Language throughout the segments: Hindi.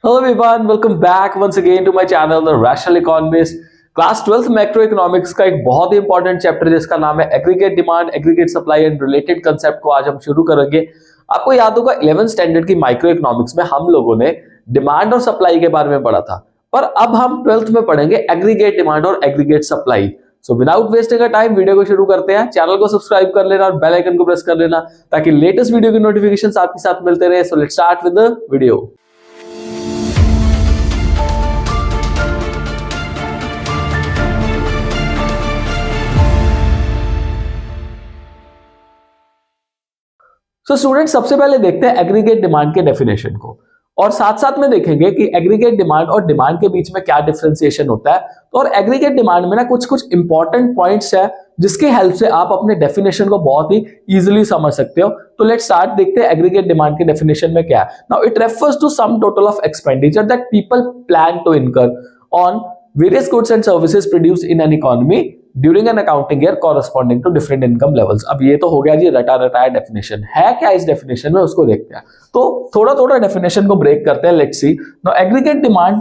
Hello everyone, welcome back once again to my channel The Rational Economist। Class 12th macro economics का एक बहुत ही इंपॉर्टेंट चैप्टर जिसका नाम है aggregate demand, aggregate supply and related concept को आज हम शुरू करेंगे। आपको याद होगा 11th स्टैंडर्ड की माइक्रो इकोनॉमिक्स में हम लोगों ने डिमांड और सप्लाई के बारे में पढ़ा था, पर अब हम 12th में पढ़ेंगे एग्रीगेट डिमांड और aggregate supply. So without wasting a time video को शुरू करते हैं। चैनल को सब्सक्राइब कर लेना और बेल आइकन को प्रेस कर लेना ताकि लेटेस्ट वीडियो की नोटिफिकेशन आपके साथ मिलते रहे। So let's start with the video. Student सबसे पहले देखते हैं एग्रीगेट डिमांड के डेफिनेशन को और साथ साथ में देखेंगे कि एग्रीगेट डिमांड और डिमांड के बीच में क्या डिफरेंशिएशन होता है। तो और एग्रीगेट डिमांड में ना कुछ इंपॉर्टेंट पॉइंट्स है जिसके हेल्प से आप अपने डेफिनेशन को बहुत ही इजीली समझ सकते हो। तो लेट्स स्टार्ट देखते हैं एग्रीगेट डिमांड के डेफिनेशन में क्या है। Now it refers to sum total of expenditure that people plan to incur on various goods and services produced in an economy during an accounting year corresponding to different income levels. अब ये तो हो गया जी रटा रटाया डेफिनेशन है क्या इस डेफिनेशन में, उसको देखते हैं। तो थोड़ा थोड़ा डेफिनेशन को ब्रेक करते हैं। Let's see. Now aggregate demand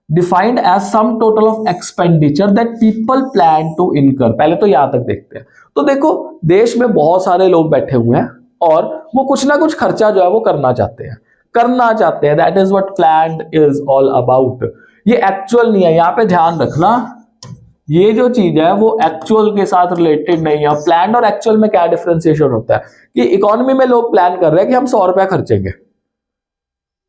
defined as sum total of expenditure that people plan to incur. पहले तो यहां तक देखते हैं। तो देखो देश में बहुत सारे लोग बैठे हुए हैं और वो कुछ ना कुछ खर्चा जो है वो करना चाहते हैं। That is what planned is all about. ये एक्चुअल नहीं है, यहाँ पे ध्यान रखना। ये जो चीज है वो एक्चुअल के साथ रिलेटेड नहीं है। प्लान और एक्चुअल में क्या डिफरेंशिएशन होता है कि इकोनॉमी में लोग प्लान कर रहे हैं कि हम 100 रुपए खर्चेंगे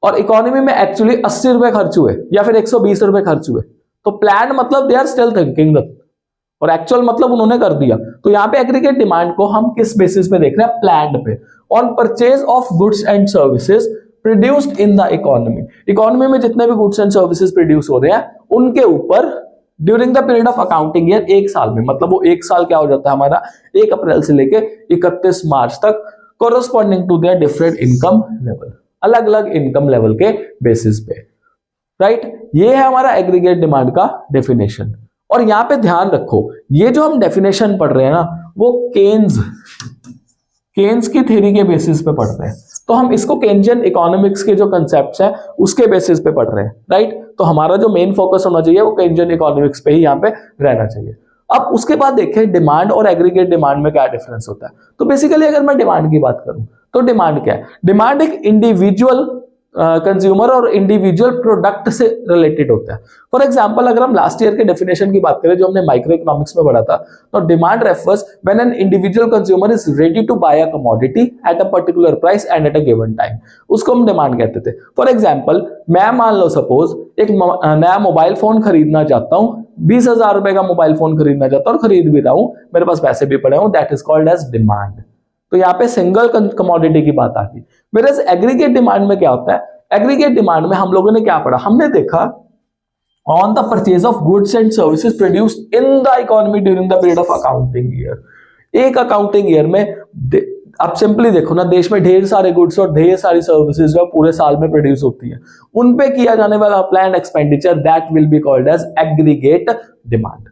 और इकोनॉमी में एक्चुअली 80 रुपए खर्च हुए या फिर 120 रुपए खर्च हुए। तो प्लान मतलब दे आर स्टिल थिंकिंग और एक्चुअल मतलब उन्होंने कर दिया। तो यहाँ पे एग्रीगेट डिमांड को हम किस बेसिस पे देख रहे हैं? प्लान्ड पे, on purchase of goods and services produced in the economy. Economy में जितने भी गुड्स एंड सर्विसेज प्रोड्यूस हो रहे हैं उनके ऊपर during the period of accounting year, एक साल में, मतलब वो एक साल क्या हो जाता है हमारा 1 अप्रैल से लेके 31 मार्च तक, corresponding to their different income level, अलग अलग इनकम लेवल के बेसिस पे। राइट, ये है हमारा एग्रीगेट डिमांड का डेफिनेशन। और यहां पे ध्यान रखो, ये जो हम डेफिनेशन पढ़ रहे हैं ना वो केन्स की थ्योरी के बेसिस पे पढ़ रहे हैं। तो हम इसको केन्जियन इकोनॉमिक्स के जो कंसेप्ट्स हैं उसके बेसिस पे पढ़ रहे हैं। राइट, तो हमारा जो मेन फोकस होना चाहिए वो केन्जियन इकोनॉमिक्स पे ही यहाँ पे रहना चाहिए। अब उसके बाद देखें डिमांड और एग्रीगेट डिमांड में क्या डिफरेंस होता है। तो बेसिकली अगर मैं डिमांड की बात करूं तो डिमांड क्या है? डिमांड एक इंडिविजुअल कंज्यूमर और इंडिविजुअल प्रोडक्ट से रिलेटेड होता है। फॉर एग्जांपल अगर हम लास्ट ईयर के डेफिनेशन की बात करें जो हमने माइक्रो इकोनॉमिक्स में पढ़ा था, तो demand refers when an individual consumer is ready to buy a commodity at a particular price and at a given time, उसको हम डिमांड कहते थे। फॉर एग्जांपल मैं मान लो सपोज एक नया मोबाइल फोन खरीदना चाहता हूँ, 20,000 रुपए का मोबाइल फोन खरीदना चाहता हूँ और खरीद भी रहा हूँ, मेरे पास पैसे भी पड़े हूँ, that is called as demand. तो यहाँ पे सिंगल कमोडिटी की बात आ गई। मेरे एग्रीगेट डिमांड में क्या होता है? एग्रीगेट डिमांड में हम लोगों ने क्या पढ़ा? हमने देखा on the purchase of goods and services produced in the economy during the period of accounting year. एक अकाउंटिंग ईयर में आप सिंपली देखो ना, देश में ढेर सारे गुड्स और ढेर सारी सर्विसेज जो पूरे साल में प्रोड्यूस होती है, उन पे किया जाने वाला plan expenditure that will be called as aggregate demand.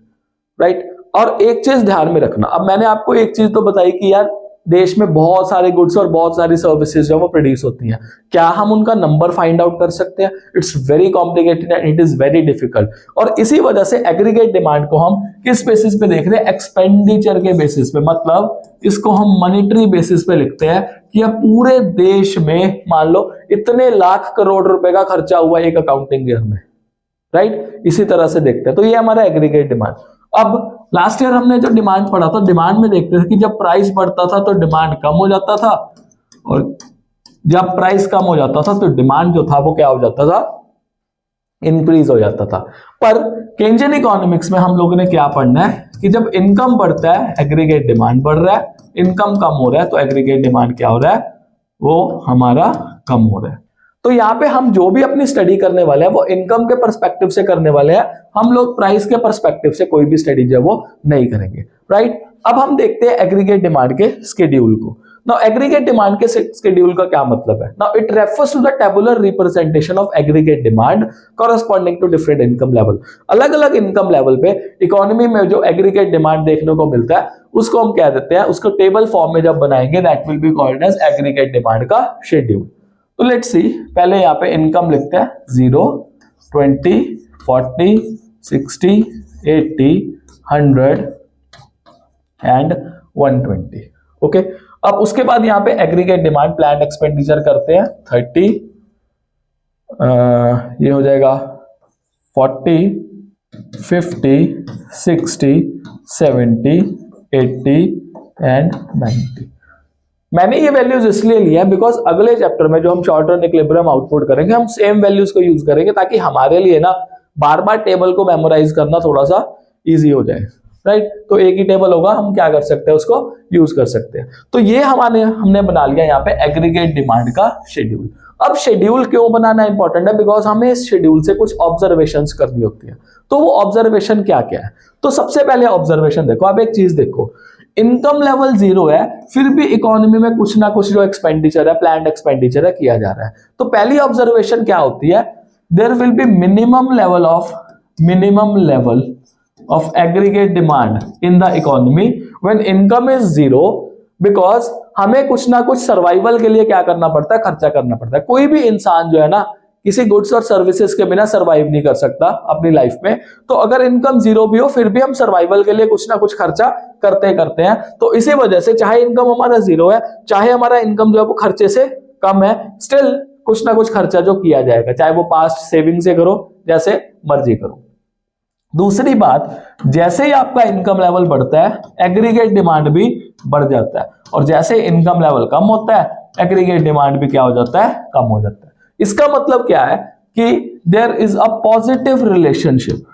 Right, और एक चीज ध्यान में रखना, अब मैंने आपको एक चीज तो बताई कि यार देश में बहुत सारे गुड्स और बहुत सारी सर्विसेज जो वो प्रोड्यूस होती हैं, क्या हम उनका नंबर फाइंड आउट कर सकते हैं? It's very complicated and it is very difficult. और इसी वजह से एग्रीगेट डिमांड को हम किस बेसिस पे देख रहे हैं? एक्सपेंडिचर के बेसिस पे, मतलब इसको हम मॉनेटरी बेसिस पे लिखते हैं कि अब पूरे देश में मान लो इतने लाख करोड़ रुपए का खर्चा हुआ एक अकाउंटिंग ईयर में। राइट, इसी तरह से देखते हैं। तो ये हमारा एग्रीगेट डिमांड। अब लास्ट ईयर हमने जो डिमांड पढ़ा था, डिमांड में देखते थे कि जब प्राइस बढ़ता था तो डिमांड कम हो जाता था और जब प्राइस कम हो जाता था तो डिमांड जो था वो क्या हो जाता था? इंक्रीज हो जाता था। पर केन्जियन इकोनॉमिक्स में हम लोगों ने क्या पढ़ना है कि जब इनकम बढ़ता है एग्रीगेट डिमांड बढ़ रहा है, इनकम कम हो रहा है तो एग्रीगेट डिमांड क्या हो रहा है? वो हमारा कम हो रहा है। तो यहाँ पे हम जो भी अपनी स्टडी करने वाले हैं वो इनकम के पर्सपेक्टिव से करने वाले हैं, हम लोग प्राइस के पर्सपेक्टिव से कोई भी स्टडी जो है वो नहीं करेंगे। राइट, अब हम देखते हैं एग्रीगेट डिमांड के शेड्यूल को। नाउ एग्रीगेट डिमांड के शेड्यूल का क्या मतलब है? Now it refers to the tabular representation of aggregate demand corresponding to different income level. अलग अलग इनकम लेवल पे इकोनॉमी में जो एग्रीगेट डिमांड देखने को मिलता है उसको हम क्या देते हैं? उसको टेबल फॉर्म में जब बनाएंगे that will be called as aggregate demand का शेड्यूल। तो लेट्स सी, पहले यहाँ पे इनकम लिखते हैं 0, 20, 40, 60, 80, 100 एंड 120। ओके, अब उसके बाद यहाँ पे एग्रीगेट डिमांड प्लान एक्सपेंडिचर करते हैं 30, ये हो जाएगा 40, 50, 60, 70, 80 एंड 90। मैंने ये वैल्यूज इसलिए लिया बिकॉज अगले चैप्टर में जो हम शॉर्ट रन इक्विलिब्रियम आउटपुट करेंगे हम सेम वैल्यूज को यूज करेंगे ताकि हमारे लिए ना बार बार टेबल को मेमोराइज करना थोड़ा सा इजी हो जाए, राइट। तो एक ही टेबल होगा, हम क्या कर सकते हैं उसको यूज कर सकते हैं। तो ये हमने बना लिया यहाँ पे एग्रीगेट डिमांड का शेड्यूल। अब शेड्यूल क्यों बनाना इंपॉर्टेंट है, बिकॉज हमें इस शेड्यूल से कुछ ऑब्जर्वेशंस करनी होती है। तो वो ऑब्जर्वेशन क्या क्या है, तो सबसे पहले ऑब्जर्वेशन देखो, आप एक चीज देखो, इनकम लेवल 0 है, फिर भी इकोनॉमी में कुछ ना कुछ जो एक्सपेंडिचर है, प्लान्ड एक्सपेंडिचर है, किया जा रहा है। तो पहली ऑब्जर्वेशन क्या होती है, there will be minimum level of aggregate demand in the economy when income is 0, because हमें कुछ ना कुछ सर्वाइवल के लिए क्या करना पड़ता है, खर्चा करना पड़ता है। कोई भी इंसान जो है ना किसी गुड्स और सर्विसेज के बिना सर्वाइव नहीं कर सकता अपनी लाइफ में। तो अगर इनकम 0 भी हो फिर भी हम सर्वाइवल के लिए कुछ ना कुछ खर्चा करते हैं। तो इसी वजह से चाहे इनकम हमारा 0 है, चाहे हमारा इनकम जो है वो खर्चे से कम है, स्टिल कुछ ना कुछ खर्चा जो किया जाएगा, चाहे वो पास्ट सेविंग से करो, जैसे मर्जी करो। दूसरी बात, जैसे ही आपका इनकम लेवल बढ़ता है एग्रीगेट डिमांड भी बढ़ जाता है, और जैसे इनकम लेवल कम होता है एग्रीगेट डिमांड भी क्या हो जाता है, कम हो जाता है। इसका मतलब क्या है कि there is a positive relationship,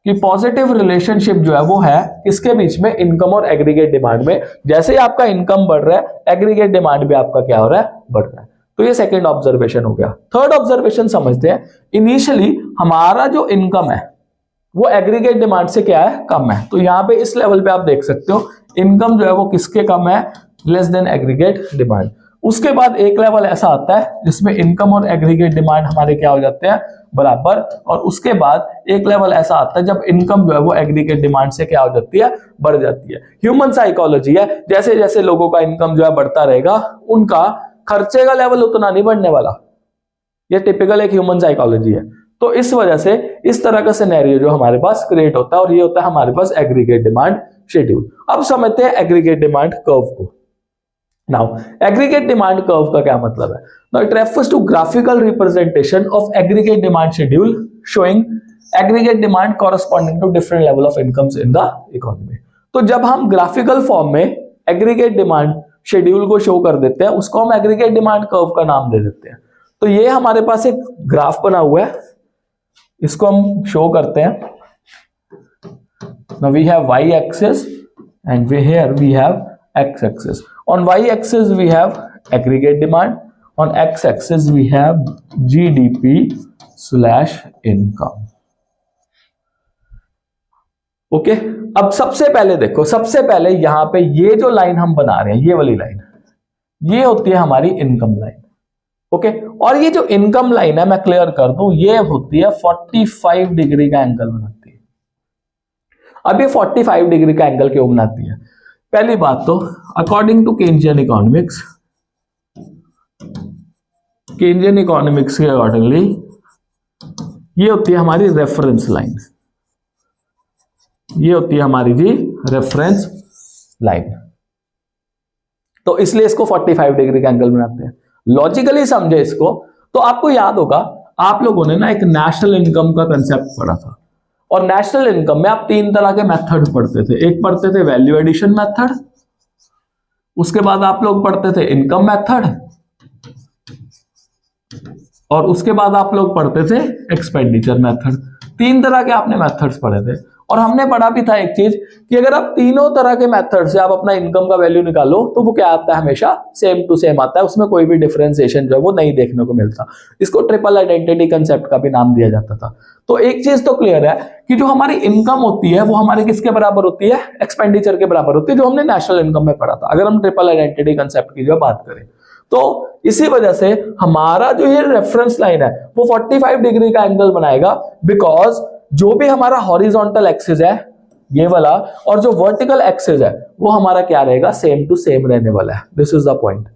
कि पॉजिटिव रिलेशनशिप जो है वो है किसके बीच में, इनकम और एग्रीगेट डिमांड में। जैसे ही आपका इनकम बढ़ रहा है एग्रीगेट डिमांड भी आपका क्या हो रहा है, बढ़ रहा है। तो ये सेकंड ऑब्जर्वेशन हो गया। थर्ड ऑब्जर्वेशन समझते हैं, इनिशियली हमारा जो इनकम है वो एग्रीगेट डिमांड से क्या है, कम है। तो यहां पे इस लेवल पे आप देख सकते हो इनकम जो है वो किसके कम है, लेस देन एग्रीगेट डिमांड। उसके बाद एक लेवल ऐसा आता है जिसमें इनकम और एग्रीगेट डिमांड हमारे क्या हो जाते हैं, बराबर। और उसके बाद एक लेवल ऐसा आता है जब इनकम जो है वो एग्रीगेट डिमांड से क्या हो जाती है, बढ़ जाती है। ह्यूमन साइकोलॉजी है, जैसे जैसे लोगों का इनकम जो है बढ़ता रहेगा उनका खर्चे का लेवल उतना नहीं बढ़ने वाला। ये टिपिकल एक ह्यूमन साइकोलॉजी है। तो इस वजह से इस तरह का सिनेरियो जो हमारे पास क्रिएट होता है, और ये होता है हमारे पास एग्रीगेट डिमांड शेड्यूल। अब समझते हैं एग्रीगेट डिमांड कर्व को। नाउ एग्रीगेट डिमांड कर्व का क्या मतलब है, now it refers to graphical representation of aggregate demand schedule showing aggregate demand corresponding to different level of incomes in the economy. तो जब हम ग्राफिकल फॉर्म में एग्रीगेट डिमांड शेड्यूल को शो कर देते हैं, उसको हम एग्रीगेट डिमांड कर्व का नाम दे देते हैं। तो ये हमारे पास एक ग्राफ बना हुआ है, इसको हम शो करते हैं। Now we have y axis and here we have x axis. On y axis we have aggregate demand, on x axis we have GDP/income. Okay, अब सबसे पहले देखो, सबसे पहले यहां पे ये जो लाइन हम बना रहे हैं, ये वाली लाइन, ये होती है हमारी इनकम लाइन। ओके, और ये जो इनकम लाइन है मैं क्लियर कर दूं, ये होती है 45 डिग्री का एंगल बनाती है। अब ये 45 डिग्री का एंगल क्यों बनाती है, पहली बात तो अकॉर्डिंग टू केन्जियन इकोनॉमिक्स के अकॉर्डिंगली ये होती है हमारी रेफरेंस लाइन, ये होती है हमारी जी रेफरेंस लाइन। तो इसलिए इसको 45 डिग्री का एंगल बनाते हैं। लॉजिकली समझे इसको तो आपको याद होगा, आप लोगों ने ना एक नेशनल इनकम का कंसेप्ट पढ़ा था, और नेशनल इनकम में आप 3 तरह के मेथड पढ़ते थे। एक पढ़ते थे वैल्यू एडिशन मेथड, उसके बाद आप लोग पढ़ते थे इनकम मेथड, और उसके बाद आप लोग पढ़ते थे एक्सपेंडिचर मेथड। 3 तरह के आपने मेथड्स पढ़े थे। और हमने पढ़ा भी था एक चीज कि अगर आप तीनों तरह के मेथड से आप अपना इनकम का वैल्यू निकालो तो वो क्या आता है, हमेशा सेम टू सेम आता है, उसमें कोई भी डिफरेंशिएशन जो है वो नहीं देखने को मिलता। इसको ट्रिपल आइडेंटिटी कंसेप्ट का भी नाम दिया जाता था। तो एक चीज तो क्लियर है कि जो हमारी इनकम होती है वो हमारे किसके बराबर होती है, एक्सपेंडिचर के बराबर होती है, जो हमने नेशनल इनकम में पढ़ा था, अगर हम ट्रिपल आइडेंटिटी कंसेप्ट की जो बात करें। तो इसी वजह से हमारा जो ये रेफरेंस लाइन है वो 45 डिग्री का एंगल बनाएगा, बिकॉज जो भी हमारा हॉरिजॉन्टल एक्सिस है ये वाला, और जो वर्टिकल एक्सिस है वो हमारा क्या रहेगा, सेम टू सेम रहने वाला है। This is the point.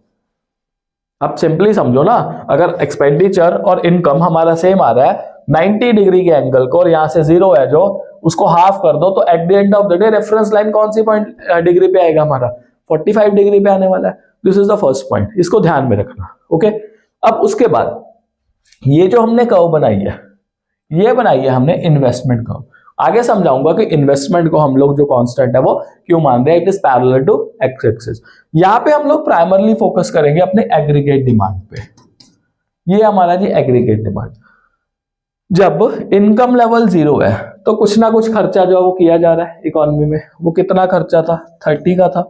अब सिंपली समझो ना, अगर एक्सपेंडिचर और इनकम हमारा सेम आ रहा है 90 डिग्री के एंगल को, और यहां से 0 है जो, उसको हाफ कर दो, तो at the end of the day reference line कौन सी पॉइंट डिग्री पे आएगा हमारा, 45 डिग्री पे आने वाला है। This is the first point, इसको ध्यान में रखना। ओके, अब उसके बाद ये जो हमने कर्व बनाई है, ये बनाई है हमने इन्वेस्टमेंट कर्व। आगे समझाऊंगा कि इन्वेस्टमेंट को हम लोग जो कांस्टेंट है वो क्यों मान रहे हैं, it is parallel to X axis. यहां पे हम लोग प्राइमरली फोकस करेंगे अपने एग्रीगेट डिमांड पे। ये हमारा जी एग्रीगेट डिमांड, जब इनकम लेवल 0 है तो कुछ ना कुछ खर्चा जो है वो किया जा रहा है इकोनॉमी में। वो कितना खर्चा था, 30 का था।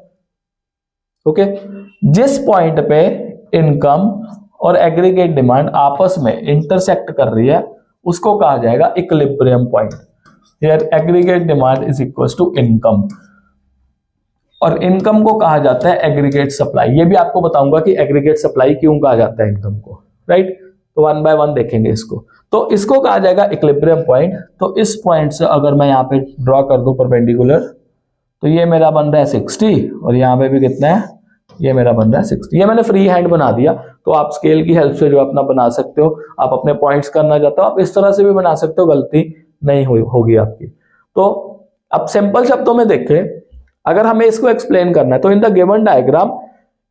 ओके, जिस पॉइंट पे इनकम और एग्रीगेट डिमांड आपस में इंटरसेक्ट कर रही है उसको कहा जाएगा equilibrium point. Here aggregate demand is equal to income, और इनकम को कहा जाता है एग्रीगेट सप्लाई। ये भी आपको बताऊंगा कि एग्रीगेट सप्लाई क्यों कहा जाता है इनकम को, राइट। तो वन बाय वन देखेंगे इसको। तो इसको कहा जाएगा इक्विलिब्रियम पॉइंट। तो इस पॉइंट से अगर मैं यहाँ पे ड्रॉ कर दूं परपेंडिकुलर, तो ये मेरा बन रहा है 60, और यहाँ पे भी कितना है, ये मेरा बन रहा है 60। ये मैंने फ्री हैंड बना दिया, तो आप स्केल की हेल्प से जो अपना बना सकते हो। आप अपने पॉइंट्स करना चाहते हो आप इस तरह से भी बना सकते हो, गलती नहीं होगी आपकी। तो अब सिंपल शब्दों में देखें, अगर हमें इसको एक्सप्लेन करना है, तो in the given diagram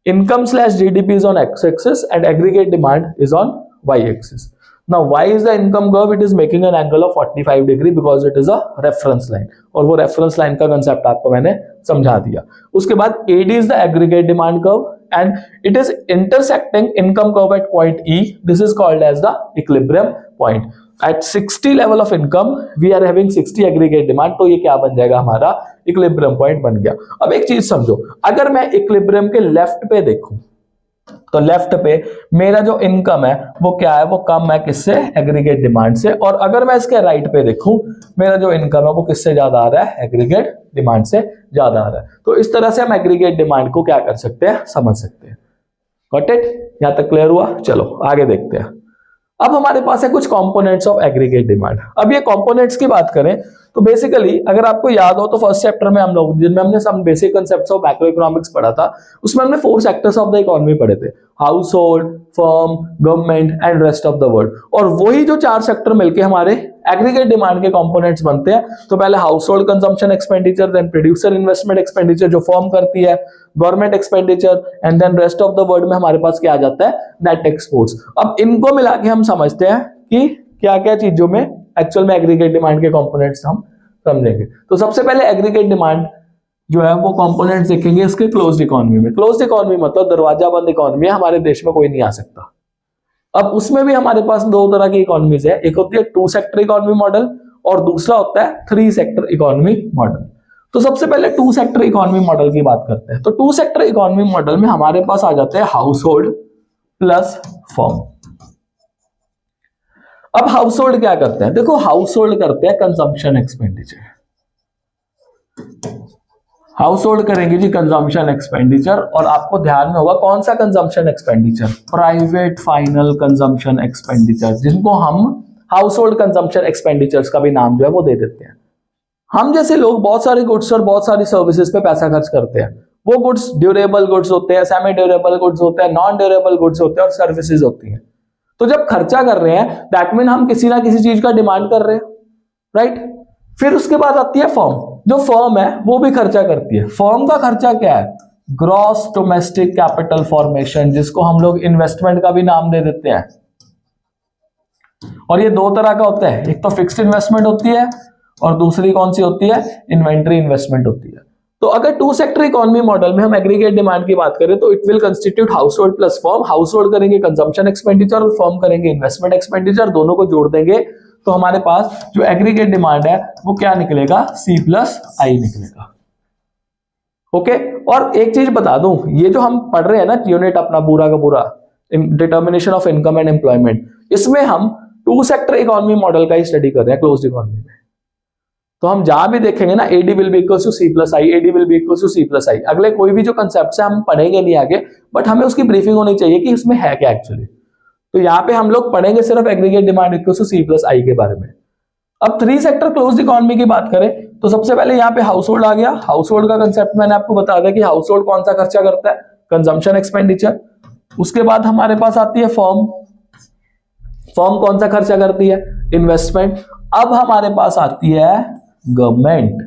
income slash GDP is on X axis and aggregate demand is on Y axis. Now, why is the income curve? It is making an angle of 45 degree because it is a reference line, और वो reference line का concept आपको मैंने समझा दिया। उसके बाद AD is the aggregate demand curve and it is intersecting income curve at point E. This is called as the equilibrium point. At 60 level of income, we are having 60 aggregate demand, तो ये क्या बन जाएगा हमारा equilibrium point बन गया। अब एक चीज समझो, अगर मैं equilibrium के लेफ्ट पे देखूं, तो लेफ्ट पे मेरा जो इनकम है वो क्या है, वो कम है किससे, एग्रीगेट डिमांड से। और अगर मैं इसके राइट पे देखूं, मेरा जो इनकम है वो किससे ज्यादा आ रहा है, एग्रीगेट डिमांड से ज्यादा आ रहा है। तो इस तरह से हम एग्रीगेट डिमांड को क्या कर सकते हैं, समझ सकते हैं। Got it? यहां तक क्लियर हुआ? चलो आगे देखते हैं। अब हमारे पास है कुछ कंपोनेंट्स ऑफ एग्रीगेट डिमांड। अब ये कंपोनेंट्स की बात करें तो बेसिकली अगर आपको याद हो तो फर्स्ट चैप्टर में हम लोग, जिनमें हमने some basic concepts of macroeconomics पढ़ा था, उसमें हमने 4 सेक्टर्स ऑफ द इकोनॉमी पढ़े थे, house hold, firm, government and rest of the world. और वही जो 4 सेक्टर मिलके हमारे एग्रीगेट डिमांड के कंपोनेंट्स बनते हैं। तो पहले household consumption expenditure, then producer investment expenditure जो फर्म करती है, government expenditure, and then rest of the world में हमारे पास क्या आ जाता है, नेट एक्सपोर्ट्स। अब इनको मिला के हम समझते हैं कि क्या क्या चीजों में एक्चुअल में एग्रीगेट डिमांड के कंपोनेंट्स हम समझेंगे। तो सबसे पहले एग्रीगेट डिमांड जो है वो कंपोनेंट्स देखेंगे इसके क्लोज्ड इकोनॉमी में। क्लोज्ड इकोनॉमी मतलब दरवाजा बंद इकोनॉमी है, हमारे देश में कोई नहीं आ सकता। अब उसमें भी हमारे पास 2 तरह की इकोनॉमीज है, एक होती है 2 सेक्टर इकोनॉमी मॉडल और दूसरा होता है 3 सेक्टर इकोनॉमी मॉडल। तो सबसे पहले 2 सेक्टर इकोनॉमी मॉडल की बात करते हैं। तो 2 सेक्टर इकोनॉमी मॉडल में हमारे पास आ जाते हैं हाउस होल्ड प्लस फर्म। अब हाउस होल्ड क्या करते हैं, देखो हाउस होल्ड करते हैं कंजम्पशन एक्सपेंडिचर। हाउस होल्ड करेंगे जी कंजम्पशन एक्सपेंडिचर, और आपको ध्यान में होगा कौन सा consumption expenditure, private final consumption expenditure, जिनको हम हाउस होल्ड कंजम्पशन एक्सपेंडिचर्स का भी नाम जो है वो दे देते हैं। हम जैसे लोग बहुत सारे गुड्स और बहुत सारी सर्विसेज पे पैसा खर्च करते हैं। वो गुड्स ड्यूरेबल गुड्स होते हैं, सेमी ड्यूरेबल गुड्स होते हैं, नॉन ड्यूरेबल गुड्स होते हैं और सर्विसेज होती हैं। तो जब खर्चा कर रहे हैं दैट मीन हम किसी ना किसी चीज का डिमांड कर रहे हैं, राइट। फिर उसके बाद आती है फर्म। जो फर्म है वो भी खर्चा करती है। फर्म का खर्चा क्या है, ग्रॉस डोमेस्टिक कैपिटल फॉर्मेशन, जिसको हम लोग इन्वेस्टमेंट का भी नाम दे देते हैं। और ये 2 तरह का होता है, एक तो फिक्स्ड इन्वेस्टमेंट होती है और दूसरी कौन सी होती है, इन्वेंटरी इन्वेस्टमेंट होती है। तो अगर 2 सेक्टर इकोनॉमी मॉडल में हम एग्रीगेट डिमांड की बात करें तो it will constitute house hold plus firm. House hold करेंगे कंजम्पशन एक्सपेंडिचर और फर्म करेंगे इन्वेस्टमेंट एक्सपेंडिचर, दोनों को जोड़ देंगे तो हमारे पास जो एग्रीगेट डिमांड है वो क्या निकलेगा, C+I निकलेगा। ओके, और एक चीज बता दूं, ये जो हम पढ़ रहे हैं ना यूनिट अपना पूरा का पूरा determination of income and employment, इसमें हम 2 सेक्टर इकोनॉमी मॉडल का ही स्टडी कर रहे हैं क्लोज्ड इकोनॉमी में। तो हम जहां भी देखेंगे ना AD will be equal to C+I, AD will be equal to C+I। अगले कोई भी जो कंसेप्ट है हम पढ़ेंगे नहीं आगे, बट हमें उसकी ब्रीफिंग होनी चाहिए कि इसमें है क्या एक्चुअली। तो यहाँ पे हम लोग पढ़ेंगे सिर्फ aggregate demand equal to C+I के बारे में। अब 3 सेक्टर क्लोज्ड इकोनॉमी की बात करें तो सबसे पहले यहाँ पे हाउस होल्ड आ गया। हाउस होल्ड का कंसेप्ट मैंने आपको बता दिया कि हाउस होल्ड कौन सा खर्चा करता है, कंजम्पशन एक्सपेंडिचर। उसके बाद हमारे पास आती है फर्म। फर्म कौन सा खर्चा करती है? इन्वेस्टमेंट। अब हमारे पास आती है गवर्नमेंट।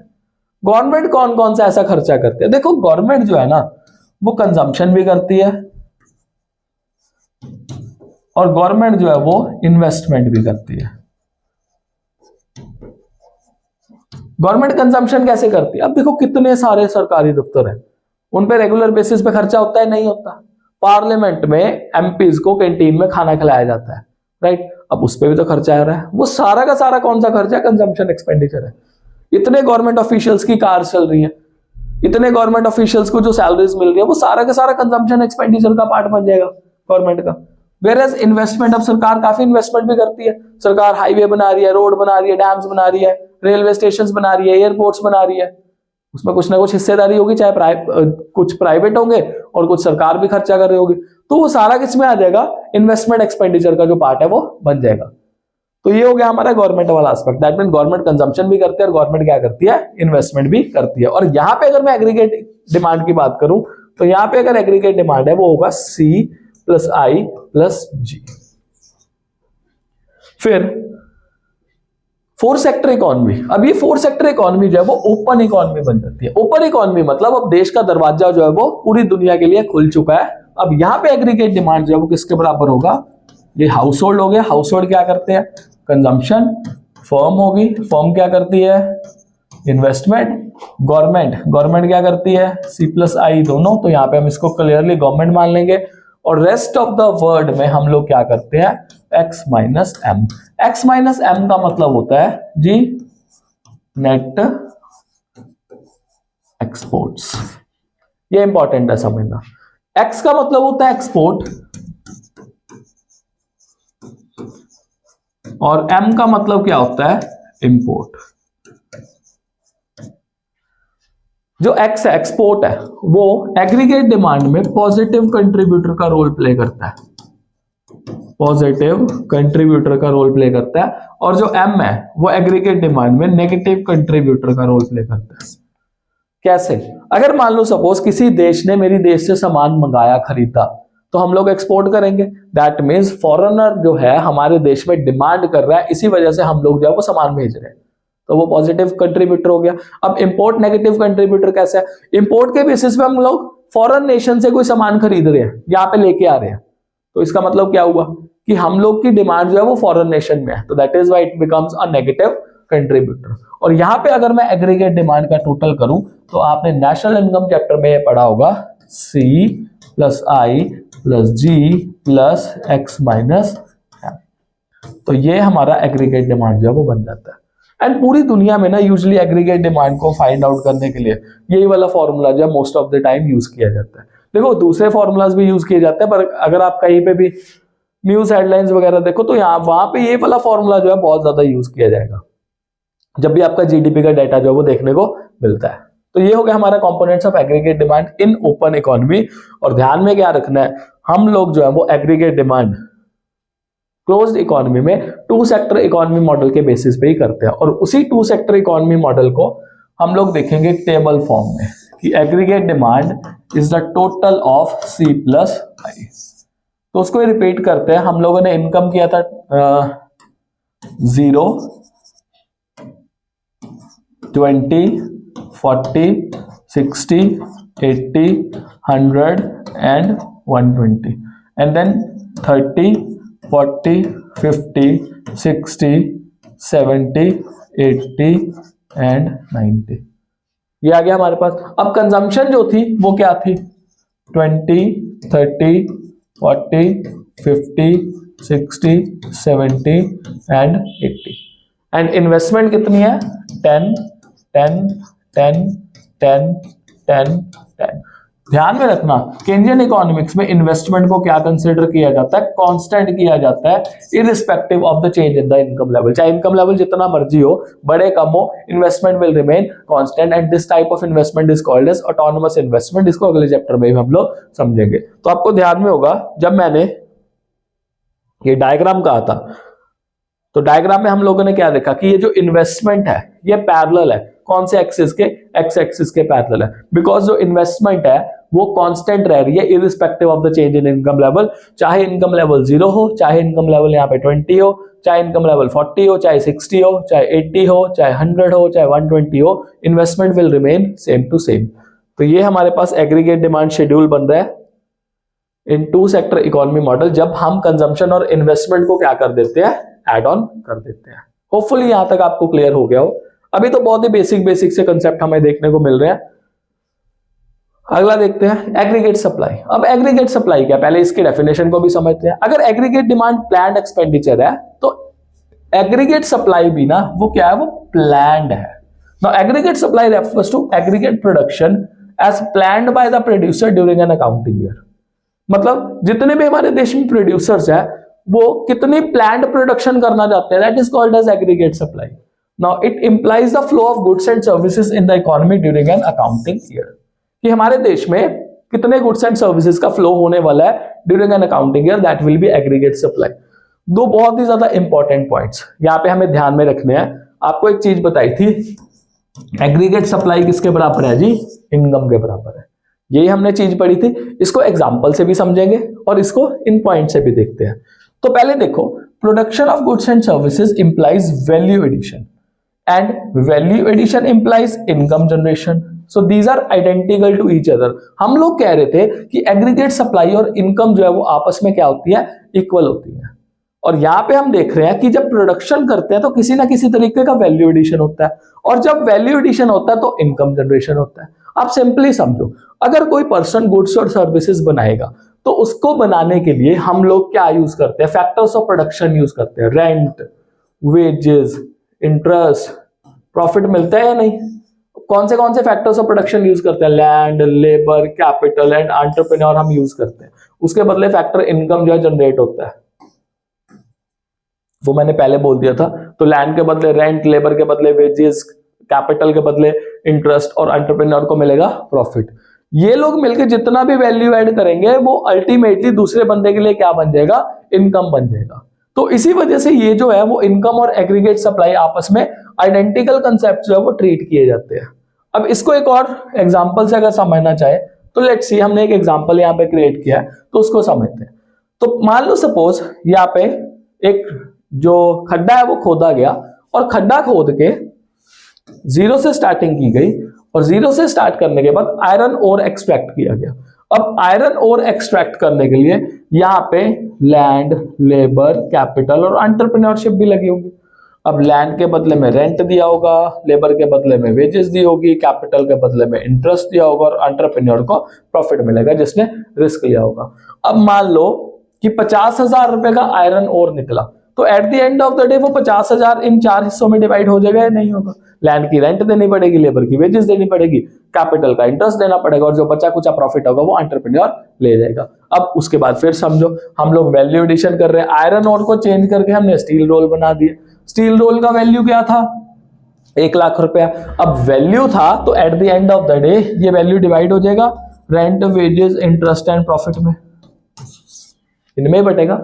गवर्नमेंट कौन कौन सा ऐसा खर्चा करती है? देखो गवर्नमेंट जो है ना वो कंजम्पशन भी करती है और गवर्नमेंट जो है वो इन्वेस्टमेंट भी करती है। गवर्नमेंट कंजम्पशन कैसे करती है? अब देखो कितने सारे सरकारी दफ्तर हैं, उन पे रेगुलर बेसिस पे खर्चा होता है? नहीं होता। पार्लियामेंट में एमपीज को कैंटीन में खाना खिलाया जाता है, राइट? अब उस पे भी तो खर्चा आ रहा है। वो सारा का सारा कौन सा खर्चा है? कंजम्पशन एक्सपेंडिचर है। इतने गवर्नमेंट ऑफिशियल्स की कार चल रही है, इतने गवर्नमेंट ऑफिशियल्स को जो सैलरीज मिल रही है, वो सारा का सारा कंजम्पशन एक्सपेंडिचर का पार्ट बन जाएगा गवर्नमेंट का। वेरएज इन्वेस्टमेंट, अब सरकार काफी इन्वेस्टमेंट भी करती है। सरकार हाईवे बना रही है, रोड बना रही है, डैम्स बना रही है, रेलवे स्टेशन बना रही है, एयरपोर्ट्स बना रही है। उसमें कुछ ना कुछ हिस्सेदारी होगी, चाहे कुछ प्राइवेट होंगे और कुछ सरकार भी खर्चा कर रही होगी। तो वो सारा किसमें आ जाएगा? इन्वेस्टमेंट एक्सपेंडिचर का जो पार्ट है वो बन जाएगा। तो ये हो गया हमारा गवर्नमेंट वाला aspect. That mean government consumption भी करती है और गवर्नमेंट क्या करती है? इन्वेस्टमेंट भी करती है। और यहां पे अगर मैं एग्रीगेट डिमांड की बात करूं तो यहां पे अगर एग्रीगेट डिमांड है वो होगा C + I + G। फिर फोर सेक्टर इकोनॉमी। अब ये फोर सेक्टर इकोनॉमी जो है वो ओपन इकोनॉमी बन जाती है। ओपन इकोनॉमी मतलब अब देश का दरवाजा जो है वो पूरी दुनिया के लिए खुल चुका है। अब यहां पे एग्रीगेट डिमांड जो है वो किसके बराबर होगा? ये हाउस होल्ड हो गया। हाउस होल्ड क्या करते हैं? कंजम्पशन। फर्म होगी, फर्म क्या करती है? इन्वेस्टमेंट। गवर्नमेंट क्या करती है? C + I दोनों। तो यहां पे हम इसको क्लियरली गवर्नमेंट मान लेंगे। और रेस्ट ऑफ द वर्ड में हम लोग क्या करते हैं? X - M। X - M का मतलब होता है जी नेट एक्सपोर्ट्स। ये इंपॉर्टेंट है समझना। X का मतलब होता है एक्सपोर्ट और M का मतलब क्या होता है? इंपोर्ट। जो X है, एक्सपोर्ट है, वो एग्रीगेट डिमांड में पॉजिटिव कंट्रीब्यूटर का रोल प्ले करता है। पॉजिटिव कंट्रीब्यूटर का रोल प्ले करता है। और जो M है वो एग्रीगेट डिमांड में नेगेटिव कंट्रीब्यूटर का रोल प्ले करता है। कैसे? अगर मान लो सपोज किसी देश ने मेरी देश से सामान मंगाया, खरीदा, तो हम लोग एक्सपोर्ट करेंगे। दैट मीन्स फॉरेनर जो है हमारे देश में डिमांड कर रहा है, इसी वजह से हम लोग जो है वो सामान भेज रहे हैं, तो वो पॉजिटिव कंट्रीब्यूटर हो गया। अब इंपोर्ट नेगेटिव कंट्रीब्यूटर कैसे है? इंपोर्ट के बेसिस पे हम लोग फॉरेन नेशन से कोई सामान खरीद रहे हैं, यहाँ पे लेके आ रहे हैं, तो इसका मतलब क्या हुआ कि हम लोग की डिमांड जो है वो फॉरेन नेशन में है, तो that is why it becomes a negative contributor. और यहां पे अगर मैं एग्रीगेट डिमांड का टोटल करूं तो आपने नेशनल इनकम चैप्टर में ये पढ़ा होगा C + I + G + X - M। तो ये हमारा एग्रीगेट डिमांड जो है वो बन जाता है। एंड पूरी दुनिया में ना यूजुअली एग्रीगेट डिमांड को फाइंड आउट करने के लिए यही वाला फॉर्मूला जो है most of the time use किया जाता है। देखो दूसरे फॉर्मूलाज भी यूज किए जाते हैं, पर अगर आप कहीं पे भी न्यूज हेडलाइंस वगैरह देखो तो यहाँ वहां पे ये वाला फॉर्मूला जो है बहुत ज्यादा यूज किया जाएगा जब भी आपका जीडीपी का डाटा जो है वो देखने को मिलता है। तो ये हो गया हमारा components of aggregate demand in open economy. और ध्यान में क्या रखना है, हम लोग जो है वो एग्रीगेट डिमांड क्लोज्ड इकोनॉमी में टू सेक्टर इकोनॉमी मॉडल के बेसिस पे ही करते हैं। और उसी टू सेक्टर इकोनॉमी मॉडल को हम लोग देखेंगे टेबल फॉर्म में कि aggregate demand is the total of C + I। तो उसको रिपीट करते हैं। हम लोगों ने इनकम किया था 0, 20, 40, 60, 80, 100 and 120, and then 30, 40, 50, 60, 70, 80 and 90। ये आ गया हमारे पास। अब कंजम्पशन जो थी वो क्या थी? 20, 30, 40, 50, 60, 70 and 80। एंड इन्वेस्टमेंट कितनी है? 10, 10, 10, 10, 10, 10। ध्यान में रखना केंद्रीय इकोनॉमिक्स में इन्वेस्टमेंट को क्या कंसीडर किया जाता है? कांस्टेंट किया जाता है irrespective of the change in the income level. चाहे इनकम लेवल जितना मर्जी हो, बड़े कम हो, investment will remain constant. And this type of investment is called as autonomous investment. इसको अगले चैप्टर में हम लोग समझेंगे। तो आपको ध्यान में होगा जब मैंने ये डायग्राम कहा था तो डायग्राम में हम लोगों ने क्या देखा कि ये जो इन्वेस्टमेंट है ये पैरेलल है। कौन से एक्सिस के? एक्स एक्सिस के पैरेलल है। बिकॉज जो इन्वेस्टमेंट है वो कांस्टेंट रह रही है irrespective of the change in income level. चाहे इनकम लेवल 0 हो, चाहे इनकम लेवल यहाँ पे 20 हो, चाहे इनकम लेवल 40 हो, चाहे 60 हो, चाहे 80 हो, चाहे 100 हो, चाहे 120 हो, investment will remain same to same. तो ये हमारे पास एग्रीगेट डिमांड शेड्यूल बन रहा है इन टू सेक्टर इकोनॉमी मॉडल, जब हम कंजम्पशन और इन्वेस्टमेंट को क्या कर देते हैं, ऐड ऑन कर देते हैं। होपफुली यहां तक आपको क्लियर हो गया हो। अभी तो बहुत ही बेसिक से कंसेप्ट हमें देखने को मिल रहे हैं। अगला देखते हैं एग्रीगेट सप्लाई। अब एग्रीगेट सप्लाई क्या, पहले इसकी डेफिनेशन को भी समझते हैं। अगर एग्रीगेट डिमांड प्लान्ड एक्सपेंडिचर है तो एग्रीगेट सप्लाई भी ना वो क्या है, वो प्लान्ड है। Now aggregate supply refers to aggregate production as planned by the producer during an accounting year. मतलब जितने भी हमारे देश में प्रोड्यूसर्स है वो कितनी प्लान्ड प्रोडक्शन करना चाहते हैं, that is called as aggregate supply. Now it implies the flow of goods and services in the economy during an accounting year, कि हमारे देश में कितने गुड्स एंड सर्विसेज का फ्लो होने वाला है during an accounting year, that will be aggregate supply. दो बहुत ही ज्यादा इंपॉर्टेंट पॉइंट्स यहाँ पे हमें ध्यान में रखने हैं। आपको एक चीज बताई थी, एग्रीगेट सप्लाई किसके बराबर है जी, इनकम के बराबर है। यही हमने चीज पढ़ी थी। इसको एग्जाम्पल से भी समझेंगे और इसको इन पॉइंट से भी देखते हैं। तो पहले देखो, production of goods and services implies value addition and value addition implies income generation. So these are identical to each other. हम लोग कह रहे थे कि एग्रीगेट सप्लाई और इनकम जो है वो आपस में क्या होती है, इक्वल होती है। और यहां पे हम देख रहे हैं कि जब प्रोडक्शन करते हैं तो किसी ना किसी तरीके का वैल्यू एडिशन होता है, और जब वैल्यू एडिशन होता है तो इनकम जनरेशन होता है। आप सिंपली समझो, अगर कोई पर्सन गुड्स और सर्विसेज बनाएगा तो उसको बनाने के लिए हम लोग क्या यूज करते हैं, फैक्टर्स ऑफ प्रोडक्शन यूज करते हैं। रेंट, वेजेस, इंटरेस्ट, प्रॉफिट मिलता है या नहीं। कौन से फैक्टर्स ऑफ प्रोडक्शन यूज करते हैं, land, labour, capital and entrepreneur हम यूज करते हैं। उसके बदले फैक्टर इनकम जो है जनरेट होता है, वो मैंने पहले बोल दिया था। तो लैंड के बदले रेंट, लेबर के बदले वेजेस, कैपिटल के बदले इंटरेस्ट और एंटरप्रेन्योर को मिलेगा प्रॉफिट। ये लोग मिलकर जितना भी वैल्यू ऐड करेंगे वो अल्टीमेटली दूसरे बंदे के लिए क्या बन जाएगा, इनकम बन जाएगा। तो इसी वजह से ये जो है वो इनकम और एग्रीगेट सप्लाई आपस में आइडेंटिकल कंसेप्ट जो है वो ट्रीट किए जाते हैं। अब इसको एक और एग्जांपल से अगर समझना चाहे तो लेट्स सी, हमने एक एग्जांपल यहाँ पे क्रिएट किया है तो उसको समझते हैं। तो मान लो सपोज यहाँ पे एक जो खड्डा है वो खोदा गया, और खड्डा खोद के जीरो से स्टार्टिंग की गई, और जीरो से स्टार्ट करने के बाद आयरन ओर एक्सट्रैक्ट किया गया। अब आयरन ओर एक्सट्रैक्ट करने के लिए यहाँ पे लैंड, लेबर, कैपिटल और एंटरप्रेन्योरशिप भी लगी होगी। अब लैंड के बदले में रेंट दिया होगा, लेबर के बदले में वेजेस दी होगी, कैपिटल के बदले में इंटरेस्ट दिया होगा, और एंटरप्रेन्योर को प्रॉफिट मिलेगा जिसने रिस्क लिया होगा। अब मान लो कि 50,000 रुपए का आयरन ओर निकला, तो at the end of the day वो 50,000 इन 4 हिस्सों में डिवाइड हो जाएगा या नहीं होगा। लैंड की रेंट देनी पड़ेगी, लेबर की वेजेस देनी पड़ेगी, कैपिटल का इंटरेस्ट देना पड़ेगा, और जो बचा कुचा प्रॉफिट होगा वो एंटरप्रेन्योर ले जाएगा। अब उसके बाद फिर समझो, हम लोग वैल्यू एडिशन कर रहे हैं, आयरन ओर को चेंज करके हमने स्टील रोल बना दिया। स्टील रोल का वैल्यू क्या था, 1 लाख रुपया। अब वैल्यू था तो at the end of the day ये वैल्यू डिवाइड हो जाएगा rent, wages, interest and profit में, इनमें बटेगा।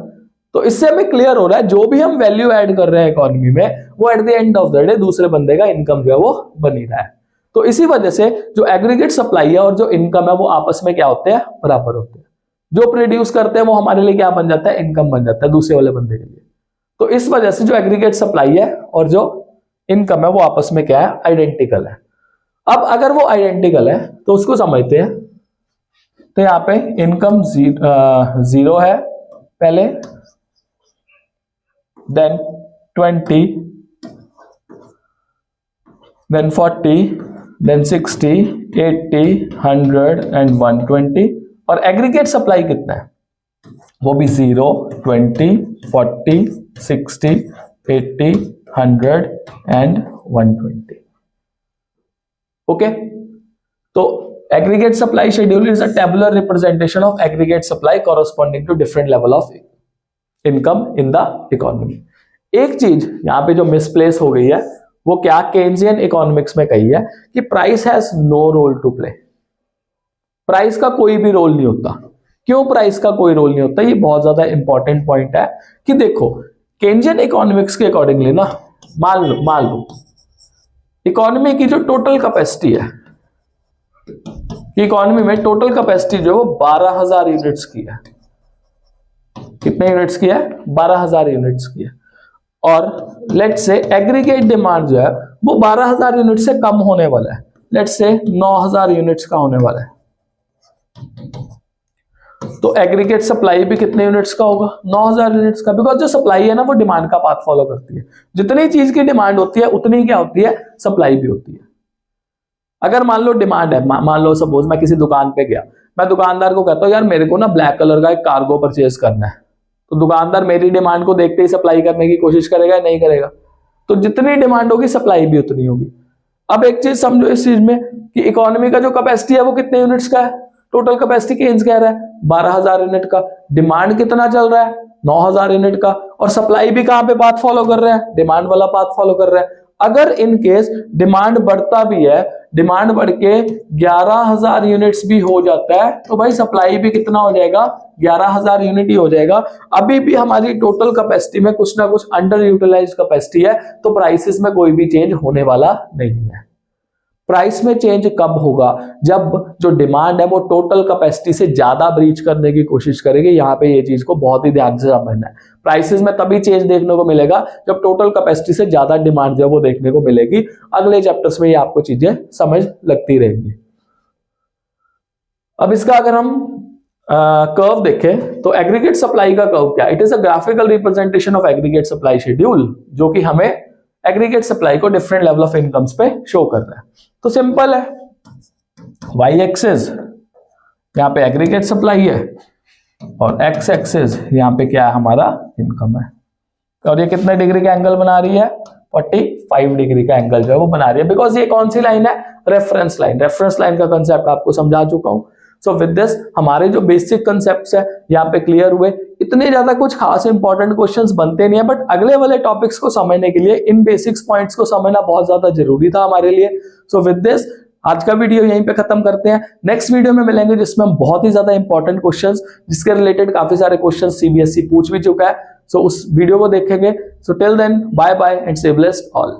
तो इससे हमें क्लियर हो रहा है जो भी हम वैल्यू ऐड कर रहे हैं इकोनॉमी में वो at the end of the day दूसरे बंदे का इनकम जो है वो बन ही रहा है। तो इसी वजह से जो एग्रीगेट सप्लाई है और जो इनकम है वो आपस में क्या होते हैं, बराबर होते हैं। जो प्रोड्यूस करते हैं वो हमारे लिए क्या बन जाता है, इनकम बन जाता है दूसरे वाले बंदे के लिए। तो इस वजह से जो एग्रीगेट सप्लाई है और जो इनकम है वो आपस में क्या है, आइडेंटिकल है। अब अगर वो आइडेंटिकल है तो उसको समझते हैं। तो यहाँ पे इनकम जीरो है पहले, then 20, then 40, then 60, 80, 100 and 120। और एग्रीगेट सप्लाई कितना है, वो भी 0, 20, 40, 60, 80, 100 and 120। ओके, तो aggregate supply schedule is a tabular representation of aggregate supply corresponding to different level of income in the economy. एक चीज यहां पे जो मिसप्लेस हो गई है वो क्या, केन्जियन इकोनॉमिक्स में कही है कि price has no role to play. Price का कोई भी रोल नहीं होता। क्यों प्राइस का कोई रोल नहीं होता, ये बहुत ज्यादा इंपॉर्टेंट पॉइंट है कि देखो केन्जियन इकोनॉमिक्स के अकॉर्डिंगली ना, मान लो इकोनॉमी की जो टोटल कैपेसिटी है, कि इकोनॉमी में टोटल कैपेसिटी जो है वो 12,000 यूनिट्स की है। कितने यूनिट्स की है? 12,000 यूनिट्स की है। और लेट्स से एग्रीगेट डिमांड जो है वो 12,000 यूनिट से कम होने वाला है, लेट्स से 9,000 यूनिट्स का होने वाला है। तो एग्रीगेट सप्लाई भी कितने यूनिट्स का होगा? 9,000 यूनिट्स का, बिकॉज जो सप्लाई है ना वो डिमांड का पाथ फॉलो करती है। जितनी चीज की डिमांड होती है उतनी क्या होती है? सप्लाई भी होती है। अगर मान लो डिमांड है, मान लो सपोज मैं किसी दुकान पे गया, मैं दुकानदार को कहता हूं यार मेरे को ना ब्लैक कलर का एक कार्गो परचेज करना है, तो दुकानदार मेरी डिमांड को देखते ही सप्लाई करने की कोशिश करेगा, नहीं करेगा? तो जितनी डिमांड होगी सप्लाई भी उतनी होगी। अब एक चीज समझो इस चीज में कि इकोनॉमी का जो कैपेसिटी है वो कितने यूनिट्स का है? टोटल कैपेसिटी केन्स कह रहा है 12,000 यूनिट का। डिमांड कितना चल रहा है? 9,000 यूनिट का। और सप्लाई भी कहां पे पाथ फॉलो कर रहा है? डिमांड वाला पाथ फॉलो कर रहा है। अगर इन केस डिमांड बढ़ता भी है, डिमांड बढ़ के 11,000 यूनिट्स भी हो जाता है, तो भाई सप्लाई भी कितना हो जाएगा? 11,000 यूनिट ही हो जाएगा। अभी भी हमारी टोटल कैपेसिटी में कुछ ना कुछ अंडर यूटिलाइज कैपेसिटी है, तो प्राइसेस में कोई भी चेंज होने वाला नहीं है। प्राइस में चेंज कब होगा? जब जो डिमांड है वो टोटल कैपेसिटी से ज्यादा ब्रीच करने की कोशिश करेगी। यहां पे ये चीज को बहुत ही ध्यान से समझना है। प्राइसेस में तभी चेंज देखने को मिलेगा जब टोटल कैपेसिटी से ज्यादा डिमांड जो है वो देखने को मिलेगी। अगले चैप्टर्स में ये आपको चीजें समझ लगती रहेंगी। अब इसका अगर हम कर्व देखें तो एग्रीगेट सप्लाई का कर्व क्या? It is a graphical representation of aggregate supply schedule, जो कि हमें एग्रीगेट सप्लाई को डिफरेंट लेवल ऑफ इनकम्स पे शो कर रहा है। तो सिंपल है, वाई एक्सिस यहां पे एग्रीगेट सप्लाई है और एक्स एक्सिस यहां पे क्या है? हमारा इनकम है। और ये कितने डिग्री का एंगल बना रही है? 45 डिग्री का एंगल जो है वो बना रही है। बिकॉज ये कौन सी लाइन है? Reference line. रेफरेंस लाइन का कंसेप्ट आपको समझा चुका हूं। सो विद दिस हमारे जो बेसिक कंसेप्ट्स है यहाँ पे क्लियर हुए। इतने ज्यादा कुछ खास इंपॉर्टेंट क्वेश्चंस बनते नहीं है, बट अगले वाले टॉपिक्स को समझने के लिए इन बेसिक्स पॉइंट्स को समझना बहुत ज्यादा जरूरी था हमारे लिए। सो विद दिस आज का वीडियो यहीं पे खत्म करते हैं। नेक्स्ट वीडियो में मिलेंगे जिसमें हम बहुत ही ज्यादा इंपॉर्टेंट क्वेश्चंस, जिसके रिलेटेड काफी सारे क्वेश्चंस सीबीएसई पूछ भी चुका है, सो उस वीडियो को देखेंगे। So till then bye bye and stay blessed all.